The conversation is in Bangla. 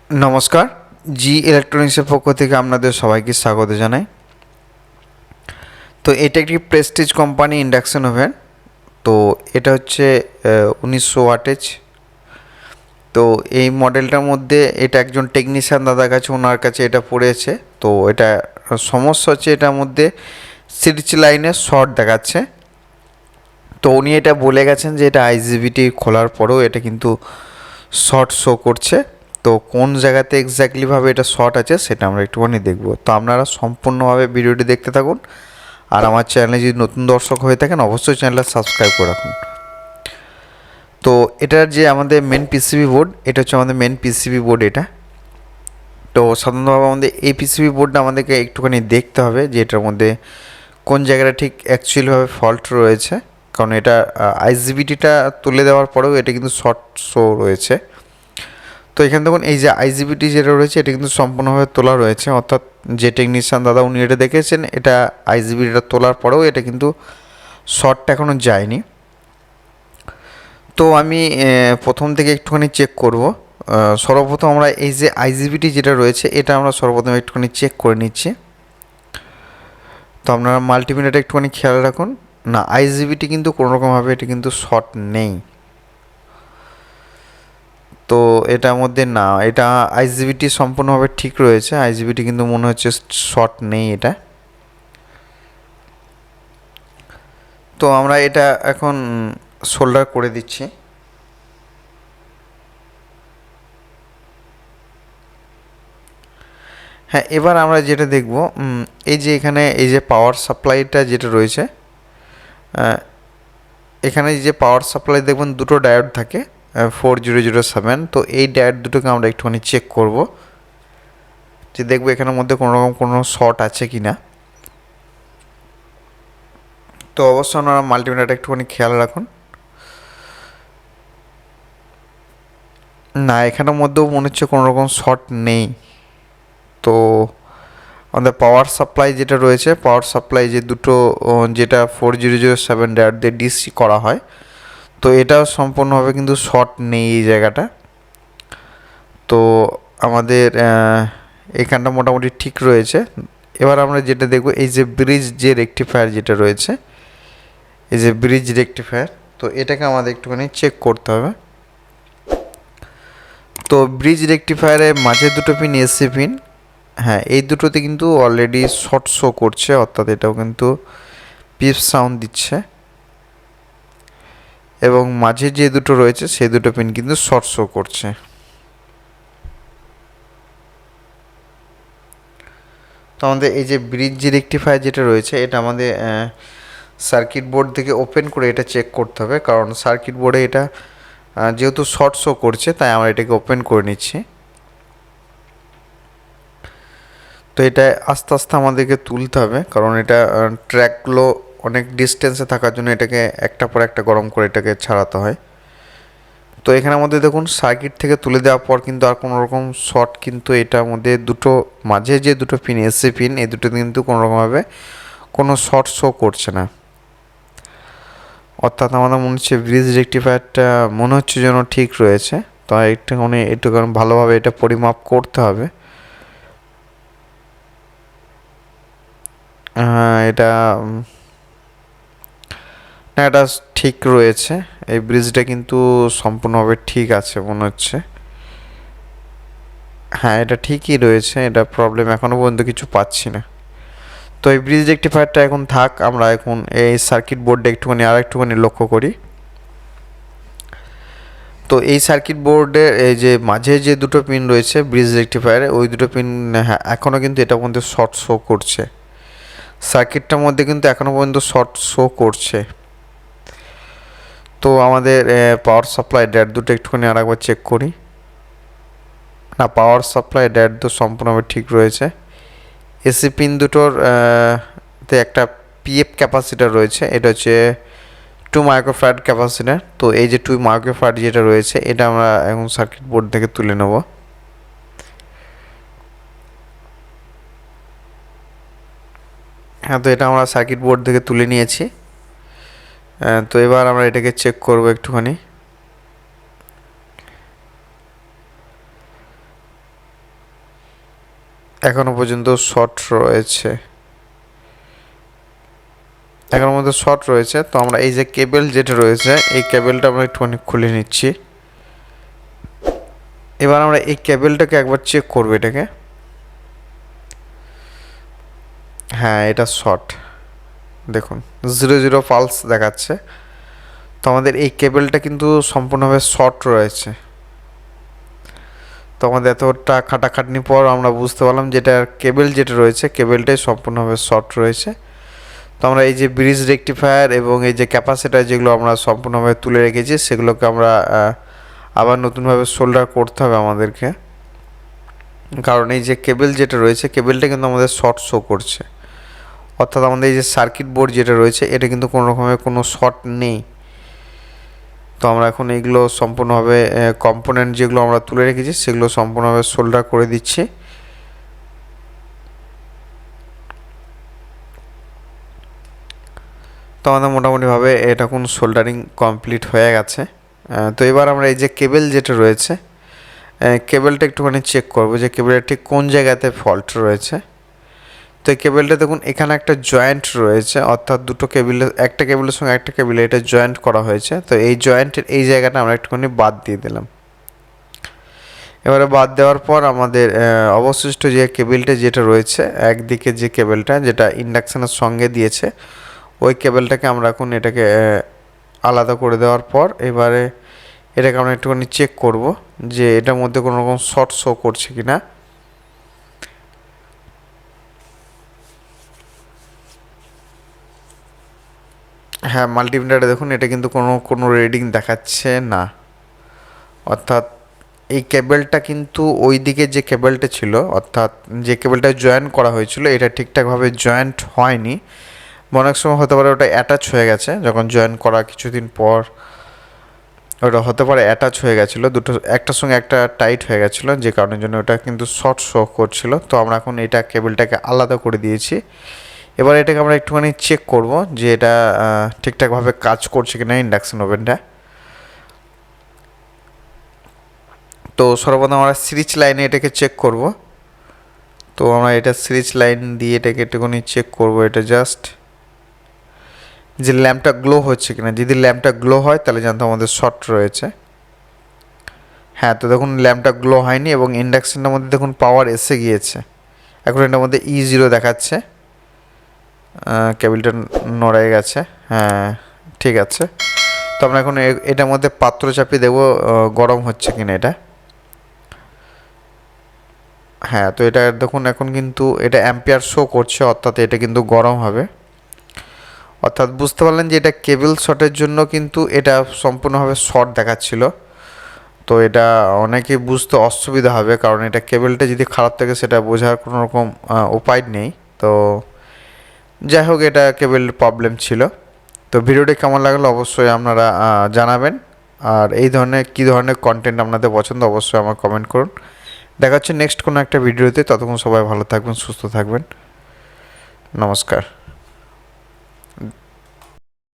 নমস্কার, জি ইলেকট্রনিক্সের পক্ষ থেকে আপনাদের সবাইকে স্বাগত জানাই। তো এটা একটি প্রেস্টিজ কোম্পানি ইন্ডাকশন ওভেন। তো এটা হচ্ছে 1900 ওয়াটেজ। তো এই মডেলটার মধ্যে এটা একজন টেকনিশিয়ান দাদার কাছে, ওনার কাছে এটা পড়েছে। তো এটা সমস্যা হচ্ছে এটার মধ্যে সিরিজ লাইনে শর্ট দেখাচ্ছে। তো উনি এটা বলে গেছেন যে এটা আইজিবিটি খোলার পরেও এটা কিন্তু শর্ট শো করছে। তো কোন জায়গাতে এক্স্যাক্টলিভাবে এটা শর্ট আছে সেটা আমরা একটুখানি দেখব। তো আপনারা সম্পূর্ণভাবে ভিডিওটি দেখতে থাকুন। আর আমার চ্যানেলে যদি নতুন দর্শক হয়ে থাকেন অবশ্যই চ্যানেলটা সাবস্ক্রাইব করে রাখুন। তো এটার যে আমাদের মেন পিসিবি বোর্ড, এটা হচ্ছে আমাদের মেন পিসিবি বোর্ড এটা। তো সাধারণতভাবে আমাদের এই পিসিবি বোর্ডটা আমাদেরকে একটুখানি দেখতে হবে যে এটার মধ্যে কোন জায়গাটা ঠিক অ্যাকচুয়ালিভাবে ফল্ট রয়েছে। কারণ এটা আইজিবিটিটা তুলে দেওয়ার পরেও এটা কিন্তু শর্ট শো রয়েছে। তো এখানে দেখুন এই যে আইজিবিটি যেটা রয়েছে এটা কিন্তু সম্পূর্ণভাবে তোলা রয়েছে, অর্থাৎ যে টেকনিশিয়ান দাদা উনি এটা দেখেছেন এটা আইজিবিটিটা তোলার পরেও এটা কিন্তু শর্টটা এখনও যায়নি। তো আমি প্রথম থেকে একটুখানি চেক করব। সর্বপ্রথম আমরা এই যে আইজিবিটি যেটা রয়েছে এটা আমরা সর্বপ্রথম একটুখানি চেক করে নিচ্ছি। তো আপনারা মাল্টিমিটারটা একটুখানি খেয়াল রাখুন। না, আইজিবিটি কিন্তু কোনোরকমভাবে এটা কিন্তু শর্ট নেই। তো এটার মধ্যে না, এটা আইজিবিটি সম্পূর্ণভাবে ঠিক রয়েছে, আইজিবিটি কিন্তু মনে হচ্ছে শর্ট নেই এটা। তো আমরা এটা এখন সোল্ডার করে দিচ্ছি। হ্যাঁ, এবার আমরা যেটা দেখব, এই যে এখানে এই যে পাওয়ার সাপ্লাইটা যেটা রয়েছে, এখানে যে পাওয়ার সাপ্লাই দেখবেন দুটো ডায়োড থাকে 4007। তো এই ডায়োড দুটোকে আমরা একটুখানি চেক করব যে দেখবো এখানের মধ্যে কোনোরকম কোনো শর্ট আছে কি না। তো অবশ্যই আপনারা মাল্টিমিটারটা একটুখানি খেয়াল রাখুন। না, এখানের মধ্যেও মনে হচ্ছে কোনোরকম শর্ট নেই। তো আমাদের পাওয়ার সাপ্লাই যেটা রয়েছে, পাওয়ার সাপ্লাই যে দুটো যেটা 4007 ডায়োড দিয়ে ডিসি করা হয়, তো এটাও সম্পূর্ণভাবে কিন্তু শর্ট নেই এই জায়গাটা। তো আমাদের এখানটা মোটামুটি ঠিক রয়েছে। এবার আমরা যেটা দেখব এই যে ব্রিজ যে রেকটিফায়ার যেটা রয়েছে, এই যে ব্রিজ রেকটিফায়ার, তো এটাকে আমাদের একটুখানি চেক করতে হবে। তো ব্রিজ রেকটিফায়ারের মাঝে দুটো পিন এসি পিন, হ্যাঁ এই দুটোতে কিন্তু অলরেডি শর্ট শো করছে, অর্থাৎ এটাও কিন্তু পিপ সাউন্ড দিচ্ছে। এবং মাঝে যে দুটো রয়েছে সেই দুটো পিন কিন্তু শর্ট শো করছে। তো আমাদের এই যে ব্রিজ রেকটিফায়ার যেটা রয়েছে এটা আমাদের সার্কিট বোর্ড থেকে ওপেন করে এটা চেক করতে হবে, কারণ সার্কিট বোর্ডে এটা যেহেতু শর্ট শো করছে তাই আমরা এটাকে ওপেন করে নিচ্ছি। তো এটা আস্তে আস্তে আমাদেরকে তুলতে হবে, কারণ এটা ট্র্যাকগুলো অনেক ডিস্টেন্সে থাকার জন্য এটাকে একটা পর একটা গরম করে এটাকে ছাড়াতে হয়। তো এখানের মধ্যে দেখুন সার্কিট থেকে তুলে দেওয়ার পর কিন্তু আর কোনো রকম শর্ট কিন্তু এটার মধ্যে দুটো মাঝে যে দুটো পিন এসি পিন এই দুটো কিন্তু কোনোরকমভাবে কোনো শর্ট শো করছে না। অর্থাৎ আমাদের মনে হচ্ছে ব্রিজ রেকটিফায়ারটা মনে হচ্ছে যেন ঠিক রয়েছে। তো একটু ভালোভাবে এটা পরিমাপ করতে হবে। এটা না, এটা ঠিক রয়েছে, এই ব্রিজটা কিন্তু সম্পূর্ণভাবে ঠিক আছে মনে হচ্ছে। হ্যাঁ, এটা ঠিকই রয়েছে, এটা প্রবলেম এখনও পর্যন্ত কিছু পাচ্ছি না। তো এই ব্রিজ রেকটিফায়ারটা এখন থাক, আমরা এখন এই সার্কিট বোর্ডটা একটুখানি লক্ষ্য করি। তো এই সার্কিট বোর্ডের এই যে মাঝে যে দুটো পিন রয়েছে ব্রিজ রেকটিফায়ারে, ওই দুটো পিন হ্যাঁ এখনও কিন্তু এটার মধ্যে শর্ট শো করছে, সার্কিটটার মধ্যে কিন্তু এখনও পর্যন্ত শর্ট শো করছে। তো আমাদের পাওয়ার সাপ্লাই ড্যাট দুটো একটুখানি আরেকবার চেক করি। না, পাওয়ার সাপ্লাই ড্যাট তো সম্পূর্ণভাবে ঠিক রয়েছে। এসি পিন দুটোর তে একটা পিএফ ক্যাপাসিটার রয়েছে, এটা হচ্ছে 2 মাইক্রোফ্যারাড ক্যাপাসিটার। তো এই যে 2 মাইক্রোফ্যারাড যেটা রয়েছে এটা আমরা এখন সার্কিট বোর্ড থেকে তুলে নেব। হ্যাঁ, তো এটা আমরা সার্কিট বোর্ড থেকে তুলে নিয়েছি। তো এবার আমরা এটাকে চেক করব একটুখানি। এখনো পর্যন্ত শর্ট রয়েছে, এখনো পর্যন্ত শর্ট রয়েছে। তো আমরা এই যে কেবল যেটা রয়েছে এই কেবলটা আমরা একটুখানি খুলে নিচ্ছি। এবার আমরা এই কেবলটাকে একবার চেক করবো এটাকে। হ্যাঁ, এটা শর্ট, দেখুন 0 পালস দেখাচ্ছে। তো আমাদের এই কেবলটা কিন্তু সম্পূর্ণভাবে শর্ট রয়েছে। তো আমাদের এতটা খাটাখাটনি পর আমরা বুঝতে পারলাম যেটা কেবল যেটা রয়েছে কেবলটাই সম্পূর্ণভাবে শর্ট রয়েছে। তো আমরা এই যে ব্রিজ রেকটিফায়ার এবং এই যে ক্যাপাসিটার যেগুলো আমরা সম্পূর্ণভাবে তুলে রেখেছি সেগুলোকে আমরা আবার নতুনভাবে সোল্ডার করতে হবে আমাদেরকে, কারণ এই যে কেবল যেটা রয়েছে কেবলটা কিন্তু আমাদের শর্ট শো করছে। অর্থাৎ আমাদের এই যে সার্কিট বোর্ড যেটা রয়েছে এটা কিন্তু কোনো রকমের কোনো শর্ট নেই। তো আমরা এখন এইগুলো সম্পূর্ণভাবে কম্পোনেন্ট যেগুলো আমরা তুলে রেখেছি সেগুলো সম্পূর্ণভাবে সোল্ডার করে দিচ্ছি। তো আমাদের মোটামুটিভাবে এটা কোন সোল্ডারিং কমপ্লিট হয়ে গেছে। তো এবার আমরা এই যে কেবল যেটা রয়েছে কেবলটা একটুখানি চেক করব যে কেবলের ঠিক কোন জায়গাতে ফল্ট রয়েছে। তো এই কেবলটা দেখুন এখানে একটা জয়েন্ট রয়েছে, অর্থাৎ দুটো কেবলের একটা কেবলের সঙ্গে একটা কেবলে এটা জয়েন্ট করা হয়েছে। তো এই জয়েন্টের এই জায়গাটা আমরা একটুখানি বাদ দিয়ে দিলাম। এবারে বাদ দেওয়ার পর আমাদের অবশিষ্ট যে কেবলটা যেটা রয়েছে একদিকে যে কেবলটা যেটা ইন্ডাকশানের সঙ্গে দিয়েছে ওই কেবলটাকে আমরা এখন এটাকে আলাদা করে দেওয়ার পর এবারে এটাকে আমরা একটুখানি চেক করব যে এটার মধ্যে কোনো রকম শর্ট শো করছে কি না। হ্যাঁ, মাল্টিমিটারে দেখুন এটা কিন্তু কোনো রিডিং দেখাচ্ছে না। অর্থাৎ এই কেবলটা কিন্তু ওই দিকে যে কেবলটা ছিল অর্থাৎ যে কেবলটা জয়েন করা হয়েছিল এটা ঠিকঠাকভাবে জয়েন্ট হয়নি। অনেক সময় হতে পারে ওটা অ্যাটাচ হয়ে গেছে, যখন জয়েন করা কিছুদিন পর ওটা হতে পারে অ্যাটাচ হয়ে গেছিলো, দুটো একটার সঙ্গে একটা টাইট হয়ে গেছিলো যে কারণের জন্য ওটা কিন্তু শর্ট শো করছিল। তো আমরা এখন এটা কেবলটাকে আলাদা করে দিয়েছি। এবার এটাকে আমরা একটুখানি চেক করব যে এটা ঠিকঠাকভাবে কাজ করছে কিনা ইন্ডাকশন ওভেনটা। তো সর্বপ্রথম আমরা সিরিজ লাইনে এটাকে চেক করব। তো আমরা এটা সিরিজ লাইন দিয়ে এটাকে একটুখানি চেক করব, এটা জাস্ট যে ল্যাম্পটা গ্লো হচ্ছে কিনা। যদি ল্যাম্পটা গ্লো হয় তাহলে জানতে আমাদের শর্ট রয়েছে। হ্যাঁ, তো দেখুন ল্যাম্পটা গ্লো হয়নি এবং ইন্ডাকশানটার মধ্যে দেখুন পাওয়ার এসে গিয়েছে। এখন এটার মধ্যে E0 দেখাচ্ছে, কেবলটা নড়ে গেছে। হ্যাঁ, ঠিক আছে। তো আমরা এখন এটার মধ্যে পাত্র চাপিয়ে দেবো গরম হচ্ছে কিনা এটা। হ্যাঁ, তো এটা দেখুন এখন কিন্তু এটা অ্যাম্পিয়ার শো করছে, অর্থাৎ এটা কিন্তু গরম হবে। অর্থাৎ বুঝতে পারলেন যে এটা কেবল শর্টের জন্য কিন্তু এটা সম্পূর্ণভাবে শর্ট দেখাচ্ছিল। তো এটা অনেকে বুঝতে অসুবিধা হবে, কারণ এটা কেবলটা যদি খারাপ থাকে সেটা বোঝার কোনো রকম উপায় নেই। তো যাই হোক, এটা কেবল প্রবলেম ছিল। তো ভিডিওটি কেমন লাগলো অবশ্যই আপনারা জানাবেন। আর এই ধরনের কী ধরনের কন্টেন্ট আপনাদের পছন্দ অবশ্যই আমার কমেন্ট করুন। দেখা হচ্ছে নেক্সট কোনো একটা ভিডিওতে। ততক্ষণ সবাই ভালো থাকবেন, সুস্থ থাকবেন। নমস্কার।